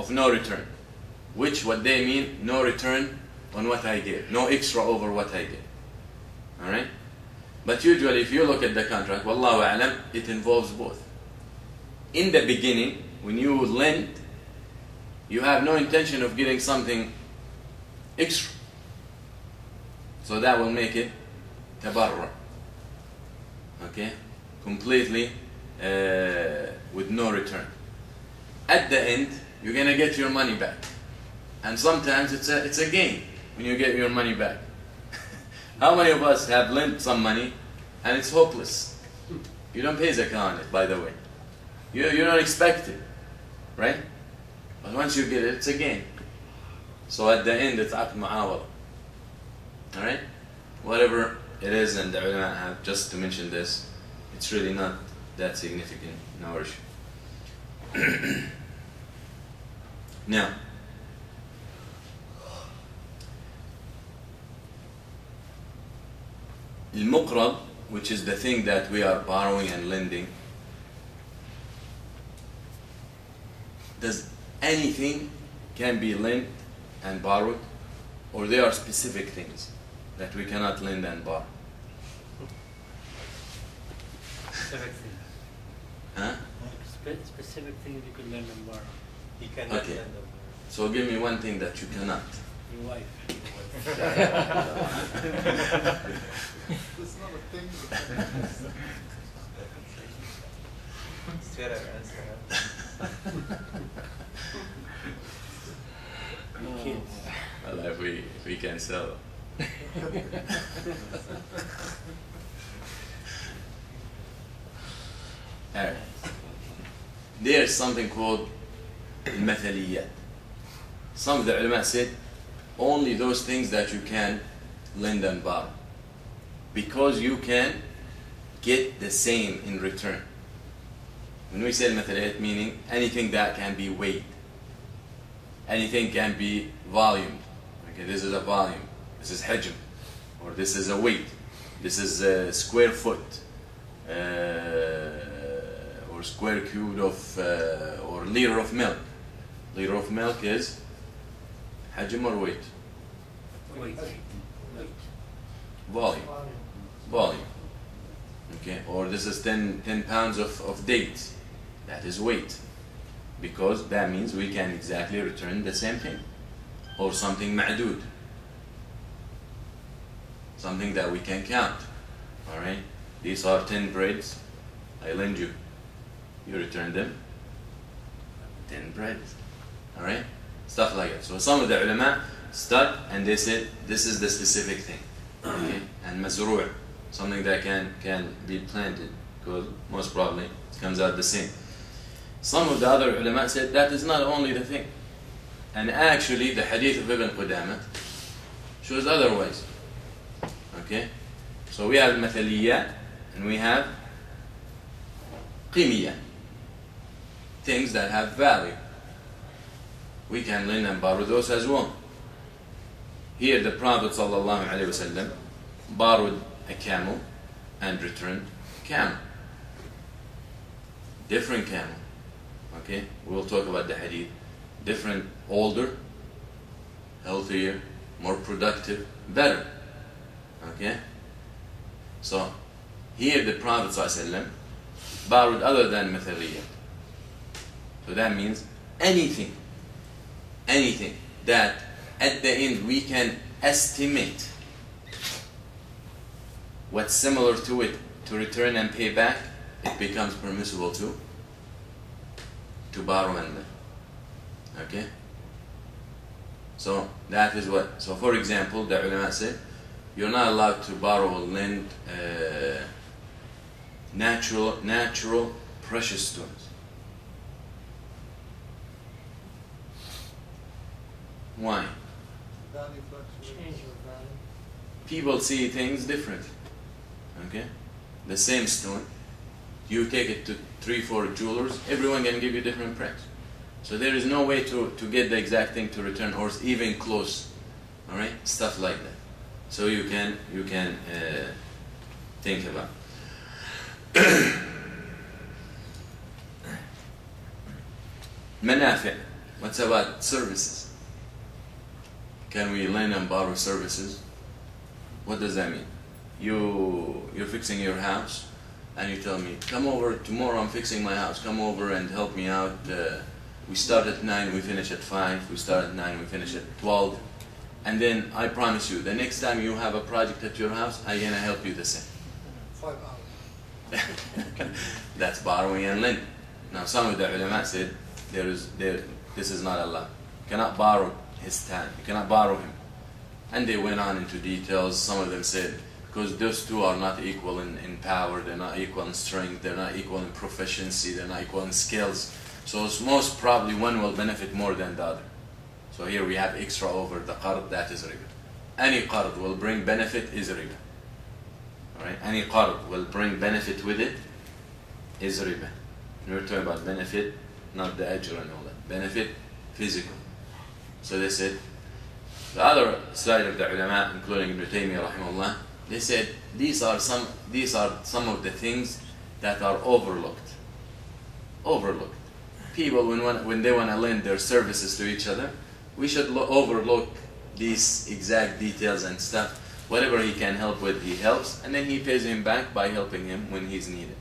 of no return. What they mean, no return on what I give, no extra over what I give. Alright? But usually if you look at the contract, Wallahu a'lam, it involves both. In the beginning, when you lend, you have no intention of getting something extra. So that will make it tabarra. Okay? Completely with no return. At the end, you're gonna get your money back. And sometimes it's a gain when you get your money back. How many of us have lent some money and it's hopeless? You don't pay zakah on it, by the way. You don't expect it, right? But once you get it, it's a gain. So at the end, it's aqd mu'awala. Alright? Whatever it is, and the ulama have, just to mention this, it's really not that significant in our issue. Now, al-muqrad, which is the thing that we are borrowing and lending, does anything can be lent and borrowed, or there are specific things that we cannot lend and borrow? Specific things. Huh? Specific things you could lend and borrow. You cannot Okay. lend them. So give me one thing that you cannot. Your wife. That's not a thing. Straight up answer. Your kids. Well, if we can sell. Alright. There's something called al-mathaliyat. Some of the ulama said only those things that you can lend and borrow, because you can get the same in return. When we say al-mathaliyat, meaning anything that can be weighed, anything can be volume. Okay, this is a volume, this is hajm, or this is a weight, this is a square foot, or square cube of, or liter of milk. Liter of milk is hajm or weight? Wait. Volume. Volume. Okay, or this is 10 pounds of dates. That is weight. Because that means we can exactly return the same thing. Or something ma'dood. Something that we can count. Alright? These are 10 breads. I lend you. You return them. 10 breads. Alright? Stuff like that. So some of the ulama stuck and they said this is the specific thing. Okay? And mazru', something that can be planted, because most probably it comes out the same. Some of the other ulama said that is not only the thing. And actually the hadith of Ibn Qudamah shows otherwise. Okay? So we have mathaliyat and we have qimiyat. Things that have value. We can lend and borrow those as well. Here the Prophet ﷺ borrowed a camel and returned a camel. Different camel. Okay? We will talk about the hadith. Different, older, healthier, more productive, better. Okay? So, here the Prophet ﷺ borrowed other than mathaliyah. So that means anything that at the end we can estimate what's similar to it to return and pay back, it becomes permissible to borrow and lend. Okay? So that is what, so for example, the ulama said you're not allowed to borrow or lend natural precious stones. Why? Value fluctuations. People see things differently. Okay? The same stone, you take it to 3-4 jewelers, everyone can give you different price. So there is no way to get the exact thing to return, or even close. Alright? Stuff like that. So you can think about. Manafi'. What What's about services? Can we lend and borrow services? What does that mean? You're fixing your house, and you tell me, come over tomorrow, I'm fixing my house, come over and help me out. We start at 9, we finish at 5, we start at 9, we finish at 12, and then I promise you, the next time you have a project at your house, I'm gonna help you the same. 5 hours. That's borrowing and lending. Now some of the ulama said, this is not allowed. You cannot borrow his time, you cannot borrow him. And they went on into details. Some of them said, because those two are not equal in power, they're not equal in strength, they're not equal in proficiency, they're not equal in skills. So it's most probably one will benefit more than the other. So here we have extra over the qard, that is riba. Any qard will bring benefit is riba. Alright? Any qard will bring benefit with it is riba. And we're talking about benefit, not the ajr and all that. Benefit, physical. So they said, the other side of the ulama, including Ibn Taymiyyah rahimahullah, they said these are some of the things that are overlooked. Overlooked. People when they want to lend their services to each other, we should overlook these exact details and stuff. Whatever he can help with, he helps, and then he pays him back by helping him when he's needed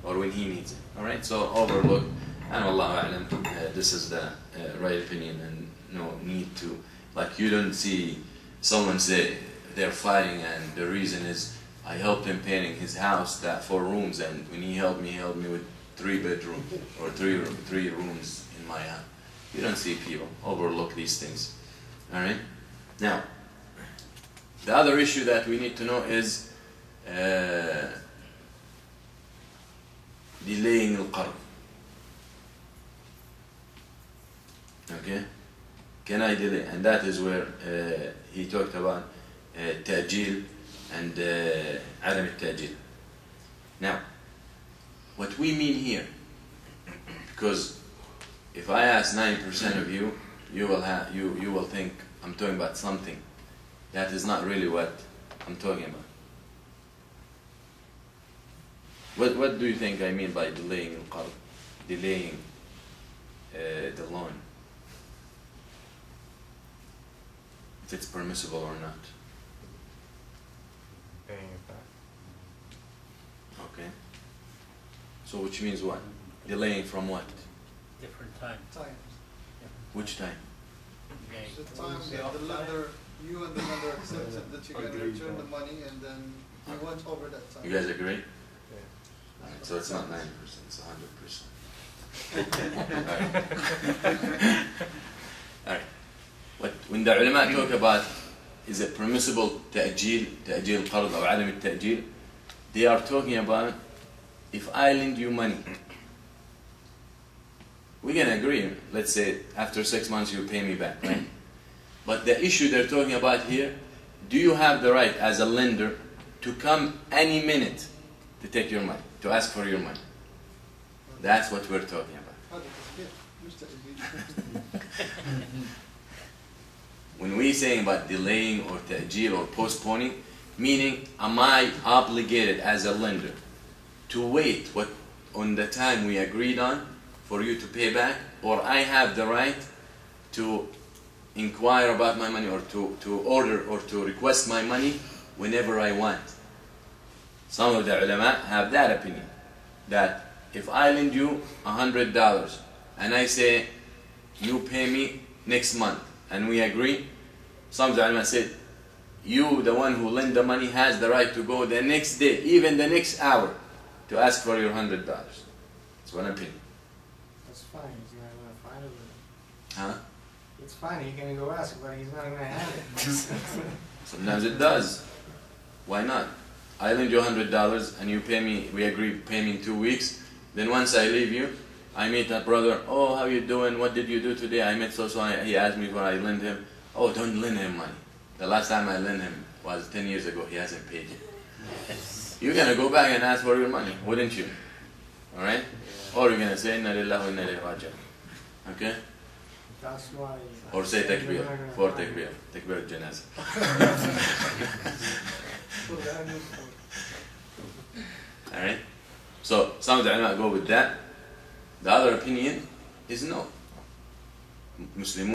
or when he needs it. All right. So overlook, and Wallahu a'lam, this is the right opinion, and no need to. Like you don't see someone say they're fighting and the reason is I helped him painting his house that 4 rooms, and when he helped me with 3 bedrooms or 3 rooms in my house. You don't see people overlook these things. Alright? Now, the other issue that we need to know is delaying al-qard. Okay? Can I delay? And that is where he talked about ta'jil and adam al-ta'jil. Now, what we mean here, because if I ask 90% of you, you will think I'm talking about something that is not really what I'm talking about. What do you think I mean by delaying al-qard? Delaying the loan? If it's permissible or not. Paying it back. Okay. So which means what? Delaying from what? Different time. Times. Which time? Okay. The time that the lender, you and the lender accepted that you're going to return the money, and then you went over that time. You guys agree? Yeah. Alright, so it's not 90%, it's 100%. Alright. When the ulama talk about is it permissible ta'jil al-qard or adam al-ta'jil, they are talking about if I lend you money, we can agree, let's say after 6 months you pay me back, right? But the issue they're talking about here, do you have the right as a lender to come any minute to take your money, to ask for your money? That's what we're talking about. When we saying about delaying or ta'jil or postponing, meaning am I obligated as a lender to wait on the time we agreed on for you to pay back, or I have the right to inquire about my money or to order or to request my money whenever I want? Some of the ulama have that opinion, that if I lend you $100 and I say you pay me next month and we agree, some of the ulama said you, the one who lent the money, has the right to go the next day, even the next hour, to ask for your $100. It's one opinion. That's fine, he's not going to find it. Huh? It's fine, he can go ask, but he's not going to have it. Sometimes it does. Why not? I lend you $100 and you pay me, we agree, pay me in 2 weeks. Then once I leave you, I meet that brother. Oh, how you doing? What did you do today? I met so-so. He asked me what I lend him. Oh, don't lend him money. The last time I lent him was 10 years ago. He hasn't paid you. You're going to go back and ask for your money, wouldn't you? Alright? Or you're going to say, Inna lillahi wa inna ilayhi raji'un. Okay? That's why. Or say takbir. 4 takbir. Takbir al-janazah. Alright? So, some of the ulama go with that. The other opinion is no. مسلمون